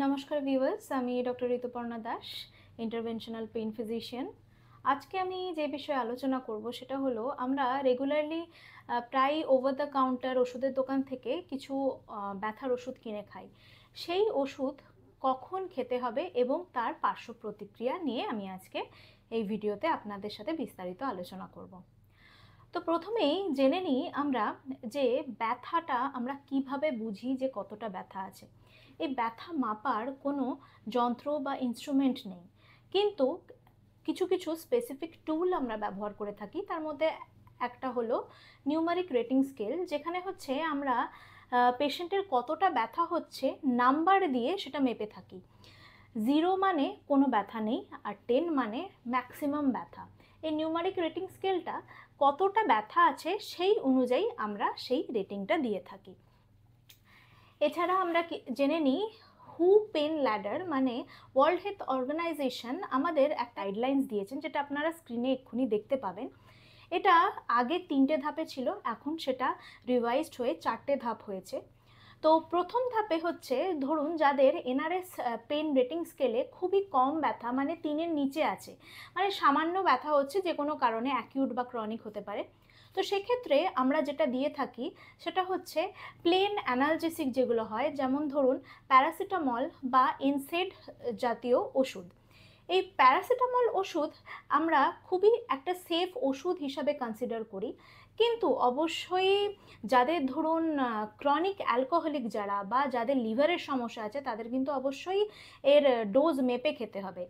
নমস্কার ভিউয়ার্স, আমি doctor Rituparna Das, interventional pain physician. আজকে আমি যে বিষয়ে আলোচনা করব সেটা হলো আমরা রেগুলারলি প্রায় ওভার দ্য কাউন্টার ওষুধের দোকান থেকে কিছু ব্যথার ওষুধ কিনে খাই। সেই ওষুধ কখন খেতে হবে এবং তার পার্শ্ব প্রতিক্রিয়া নিয়ে আমি আজকে এই ভিডিওতে আপনাদের সাথে বিস্তারিত আলোচনা করব। তো প্রথমেই জেনে নিই আমরা যে ব্যথাটা আমরা কিভাবে বুঝি যে কতটা ব্যথা আছে। এই ব্যথা মাপার কোনো যন্ত্র বা ইনস্ট্রুমেন্ট নেই, কিন্তু কিছু কিছু স্পেসিফিক টুল আমরা ব্যবহার করে থাকি। তার মধ্যে একটা হলো নিউমারিক রেটিং স্কেল, যেখানে হচ্ছে আমরা পেশেন্টের কতটা ব্যথা হচ্ছে নাম্বার দিয়ে সেটা মেপে থাকি। 0 মানে কোনো ব্যথা নেই, আর 10 মানে ম্যাক্সিমাম ব্যথা। এই নিউমারিক রেটিং স্কেলটা কতটা ব্যথা আছে সেই অনুযায়ী আমরা সেই রেটিংটা দিয়ে থাকি। এছাড়া আমরা জেনে নিই হু পেন ল্যাডার, মানে ওয়ার্ল্ড হেলথ অর্গানাইজেশন আমাদের একটা গাইডলাইন্স দিয়েছেন, যেটা আপনারা স্ক্রিনে এক্ষুনি দেখতে পাবেন। এটা আগে 3টে ধাপে ছিল, এখন সেটা রিভাইজড হয়ে 4টে ধাপ হয়েছে। তো প্রথম ধাপে হচ্ছে, ধরুন যাদের এনআরএস পেন রেটিং স্কেলে খুবই কম ব্যথা, মানে 3-এর নিচে আছে, মানে সামান্য ব্যথা হচ্ছে, যে কোনো কারণে অ্যাকিউট বা ক্রনিক হতে পারে। তো সেক্ষেত্রে আমরা যেটা দিয়ে থাকি সেটা হচ্ছে প্লেন অ্যানালজেসিক যেগুলো হয়, যেমন ধরুন প্যারাসিটামল বা এনসেড জাতীয় ওষুধ। এই প্যারাসিটামল ওষুধ আমরা খুবই একটা সেফ ওষুধ হিসাবে কনসিডার করি, কিন্তু অবশ্যই যাদের ধরুন ক্রনিক অ্যালকোহলিক যারা বা যাদের লিভারের সমস্যা আছে তাদের কিন্তু অবশ্যই এর ডোজ মেপে খেতে হবে।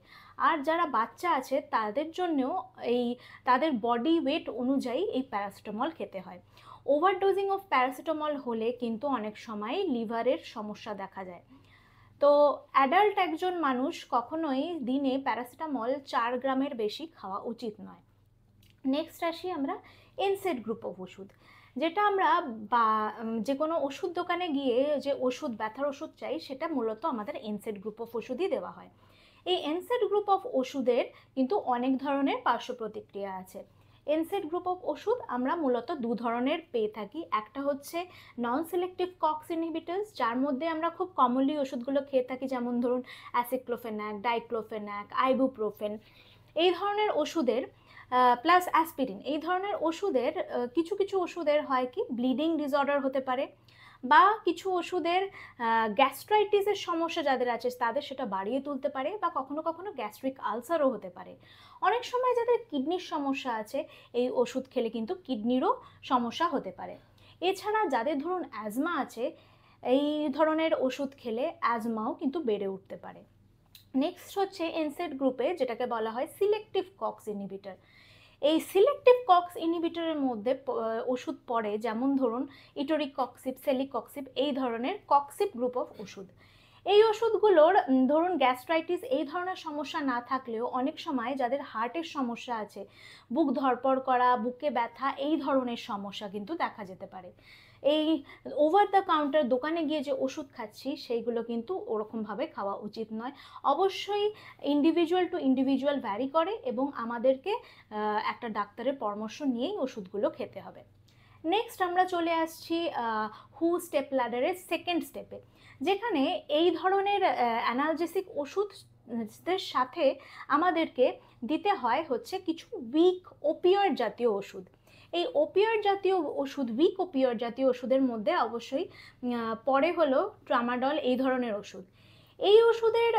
আর যারা বাচ্চা আছে তাদের জন্যও তাদের বডি ওয়েট অনুযায়ী এই প্যারাসিটামল খেতে হয়। ওভারডোজিং অফ প্যারাসিটামল হলে কিন্তু অনেক সময় লিভারের সমস্যা দেখা যায়। তো অ্যাডাল্ট একজন মানুষ কখনোই দিনে প্যারাসিটামল 4 গ্রামের বেশি খাওয়া উচিত নয়। নেক্সট আসি আমরা এনসেড গ্রুপ অফ ওষুধ, যেটা আমরা বা যে কোনো ওষুধ দোকানে গিয়ে যে ওষুধ, ব্যথার ওষুধ চাই, সেটা মূলত আমাদের এনসেড গ্রুপ অফ ওষুধই দেওয়া হয়। এই এনসেড গ্রুপ অফ ওষুধের কিন্তু অনেক ধরনের পার্শ্ব প্রতিক্রিয়া আছে। এনসেড গ্রুপ অফ ওষুধ আমরা মূলত 2 ধরনের পেয়ে থাকি। একটা হচ্ছে নন সিলেক্টিভ কক্স ইনহিবিটার্স, যার মধ্যে আমরা খুব কমনলি ওষুধগুলো খেয়ে থাকি, যেমন ধরুন অ্যাসিক্লোফেনাক, ডাইক্লোফেনাক, আইবুপ্রোফেন। এই ধরনের ওষুধের প্লাস অ্যাসপিরিন, এই ধরনের ওষুধের কিছু কিছু ওষুধের হয় কি ব্লিডিং ডিসঅর্ডার হতে পারে, বা কিছু ওষুধের গ্যাস্ট্রাইটিসের সমস্যা যাদের আছে তাদের সেটা বাড়িয়ে তুলতে পারে, বা কখনো কখনো গ্যাস্ট্রিক আলসারও হতে পারে। অনেক সময় যাদের কিডনির সমস্যা আছে এই ওষুধ খেলে কিন্তু কিডনিরও সমস্যা হতে পারে। এছাড়া যাদের ধরুন অ্যাজমা আছে, এই ধরনের ওষুধ খেলে অ্যাজমাও কিন্তু বেড়ে উঠতে পারে। নেক্সট হচ্ছে এনসেড গ্রুপে যেটাকে বলা হয় সিলেক্টিভ কক্স ইনহিবিটর। এই সিলেক্টিভ কক্স ইনহিবিটরের মধ্যে ওষুধ পড়ে, যেমন ধরুন ইটোরিকক্সিব, সেলিকক্সিব, এই ধরনের কক্সিব গ্রুপ অফ ওষুধ। এই ওষুধগুলোর ধরুন গ্যাস্ট্রাইটিস এই ধরনের সমস্যা না থাকলেও অনেক সময় যাদের হার্টের সমস্যা আছে, বুক ধড়পড় করা, বুকে ব্যথা, এই ধরনের সমস্যা কিন্তু দেখা যেতে পারে। এই ওভার দ্য কাউন্টার দোকানে গিয়ে যে ওষুধ খাচ্ছি সেইগুলো কিন্তু ওরকমভাবে খাওয়া উচিত নয়। অবশ্যই ইন্ডিভিজুয়াল টু ইন্ডিভিজুয়াল ভ্যারি করে, এবং আমাদেরকে একটা ডাক্তারের পরামর্শ নিয়েই ওষুধগুলো খেতে হবে। নেক্সট আমরা চলে আসছি হু স্টেপ ল্যাডারের সেকেন্ড স্টেপে, যেখানে এই ধরনের অ্যানালজেসিক ওষুধের সাথে আমাদেরকে দিতে হয় হচ্ছে কিছু উইক ওপিয়য়েড জাতীয় ওষুধ। এই ওপিয়য়েড জাতীয় ওষুধ, উইক ওপিয়য়েড জাতীয় ওষুধের মধ্যে অবশ্যই পরে হলো ট্রামাডল, এই ধরনের ওষুধ। এই ওষুধের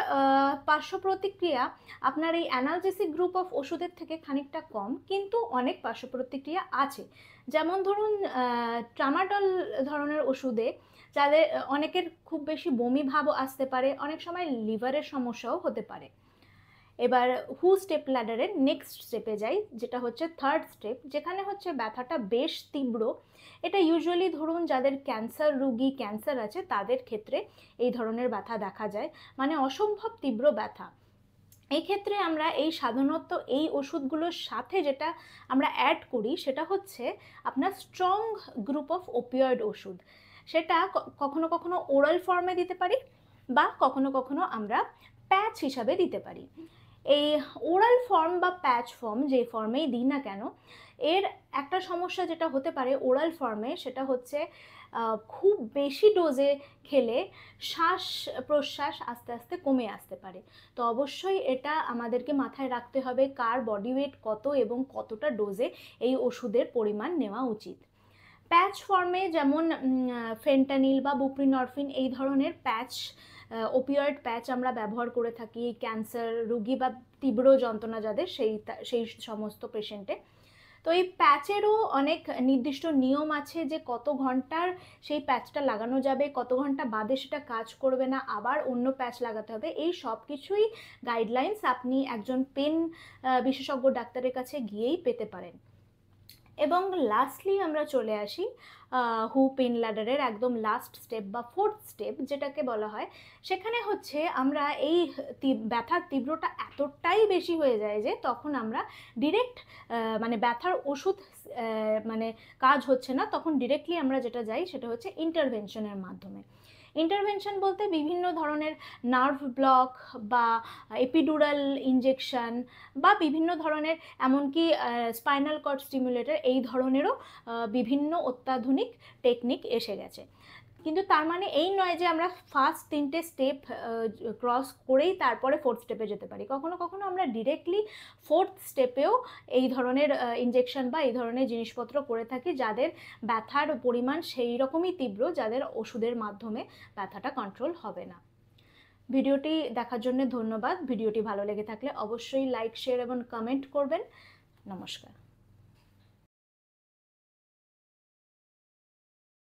পার্শ্ব প্রতিক্রিয়া আপনার এই অ্যানালজেসিক গ্রুপ অফ ওষুধের থেকে খানিকটা কম, কিন্তু অনেক পার্শ্ব প্রতিক্রিয়া আছে। যেমন ধরুন ট্রামাডল ধরনের ওষুধে যাদের অনেকের খুব বেশি বমি ভাবও আসতে পারে, অনেক সময় লিভারের সমস্যাও হতে পারে। এবার হু স্টেপ ল্যাডারের নেক্সট স্টেপে যাই, যেটা হচ্ছে থার্ড স্টেপ, যেখানে হচ্ছে ব্যথাটা বেশ তীব্র। এটা ইউজুয়ালি ধরুন যাদের ক্যান্সার রোগী, ক্যান্সার আছে তাদের ক্ষেত্রে এই ধরনের ব্যথা দেখা যায়, মানে অসম্ভব তীব্র ব্যথা। এই ক্ষেত্রে আমরা সাধারণত এই ওষুধগুলোর সাথে যেটা আমরা অ্যাড করি সেটা হচ্ছে আপনার স্ট্রং গ্রুপ অফ ওপিয়য়েড ওষুধ। সেটা কখনো কখনো ওরাল ফর্মে দিতে পারি, বা কখনো কখনো আমরা প্যাচ হিসাবে দিতে পারি। এই ওরাল ফর্ম বা প্যাচ ফর্ম যে ফর্মেই দিই না কেন, এর একটা সমস্যা যেটা হতে পারে ওরাল ফর্মে, সেটা হচ্ছে খুব বেশি ডোজে খেলে শ্বাস প্রশ্বাস আস্তে আস্তে কমে আসতে পারে। তো অবশ্যই এটা আমাদেরকে মাথায় রাখতে হবে কার বডি ওয়েট কত এবং কতটা ডোজে এই ওষুধের পরিমাণ নেওয়া উচিত। প্যাচ ফর্মে যেমন ফেন্টানিল বা বুপ্রিনরফিন এই ধরনের প্যাচ, ওপিয়েড প্যাচ আমরা ব্যবহার করে থাকি ক্যান্সার রোগী বা তীব্র যন্ত্রণা যাদের সেই সমস্ত পেশেন্টে। তো এই প্যাচেরও অনেক নির্দিষ্ট নিয়ম আছে যে কত ঘন্টার সেই প্যাচটা লাগানো যাবে, কত ঘন্টা বাদে সেটা কাজ করবে না, আবার অন্য প্যাচ লাগাতে হবে। এই সব কিছুই গাইডলাইন্স আপনি একজন পেন বিশেষজ্ঞ ডাক্তারের কাছে গিয়েই পেতে পারেন। এবং লাস্টলি আমরা চলে আসি হু পেন ল্যাডারের একদম লাস্ট স্টেপ বা ফোর্থ স্টেপ যেটাকে বলা হয়। সেখানে হচ্ছে আমরা এই ব্যথার তীব্রতা এতটাই বেশি হয়ে যায় যে তখন আমরা ডিরেক্ট মানে ব্যথার ওষুধ মানে কাজ হচ্ছে না, তখন ডিরেক্টলি আমরা যেটা যাই সেটা হচ্ছে ইন্টারভেনশনের মাধ্যমে। ইন্টারভেনশন বলতে বিভিন্ন ধরনের নার্ভ ব্লক বা এপিডুরাল ইনজেকশন বা বিভিন্ন ধরনের এমনকি স্পাইনাল কর্ড স্টিমুলেটর এই ধরনেরও বিভিন্ন অত্যাধুনিক টেকনিক এসে গেছে। কিন্তু তার মানে এই নয় যে আমরা ফার্স্ট 3টে স্টেপ ক্রস করেই তারপরে ফোর্থ স্টেপে যেতে পারি। কখনো কখনো আমরা ডিরেক্টলি ফোর্থ স্টেপেও এই ধরনের ইনজেকশন বা এই ধরনের জিনিসপত্র করে থাকি যাদের ব্যথার পরিমাণ সেই রকমই তীব্র যাদের ওষুধের মাধ্যমে ব্যথাটা কন্ট্রোল হবে না। ভিডিওটি দেখার জন্য ধন্যবাদ। ভিডিওটি ভালো লেগে থাকলে অবশ্যই লাইক, শেয়ার এবং কমেন্ট করবেন। নমস্কার।